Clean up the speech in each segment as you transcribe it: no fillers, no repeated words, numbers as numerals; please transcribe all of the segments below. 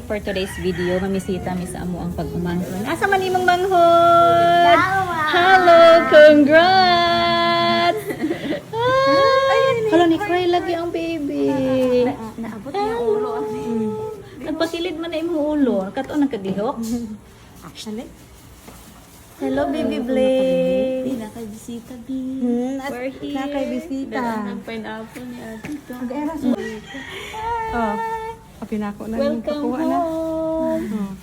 For today's video, mamisita mi sa amo ang pag-umanghon. Asa man imong manghon? Hello, congrats! Hala, ni cry lagi ang baby. Naabot niya ang ulo. Nagpakilid man na imong ulo. Kato nagkadihok. Actually, Hello, baby Blake. nakabisita, B. We're here. Nakabisita. Ang pineapple ni Ate. Mag-eras mo. Oh, pinako na yung Welcome pakuha na. home.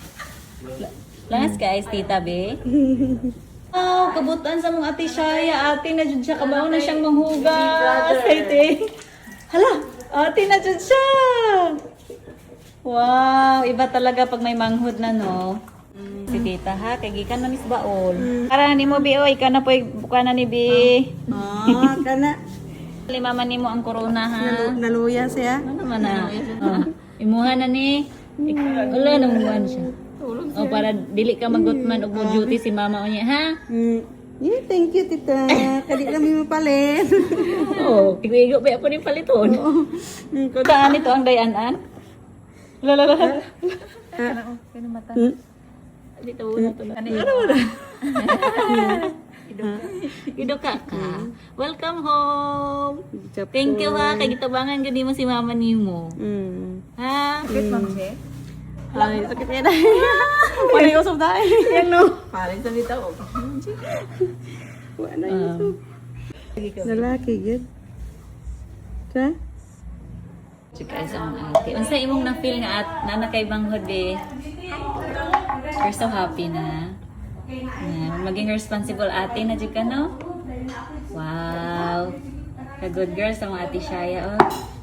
Last guys, Tita Be. Oh, kabutan sa mong ate Shaya. Ate na jud siya. Kabaw na siyang manghugas. Ate. Hala, ate na jud siya. Wow, iba talaga pag may manghud na, no? Si Tita ha, kay gikan na mis baol. Para ni mo Bi, oy, kana poy buka na ni Bi. Kana. Limaman nimo ang corona ha. Naluya siya. Ano naman na? Oh, imuha na ni. Wala nang muhan siya. O para dili ka magutman og mo duty si mama unya ha. Yeah, thank you, tita. Kadi kami mapalit. Oh, igo pa po ni paliton. Saan ito ang dayanan? Lala. Kana mata. Dito na to. Ano na? Ido ka. Welcome home. Thank you ha kay gitabangan gani mo si mama nimo. Ha? Sakit ma'am siya? Ay, sakit yan. Wala yung usap tayo. Yan no. Parang sa bitaw. Wala yung usap. Lalaki, yun. Sa? Chika sa mga ate. Unsa imong na-feel nga at nanakay banghod eh? You're so happy na. Maging responsible ate na jud ka no? Wow. Ka good girl sa mga ate Shaya oh.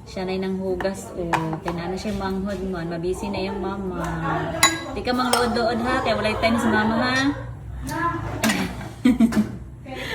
Siya na nang hugas oh. Kaya na siya manghod man. Mabisi na yung mama. Di ka mang lood-lood ha. Kaya walay time sa mama ha.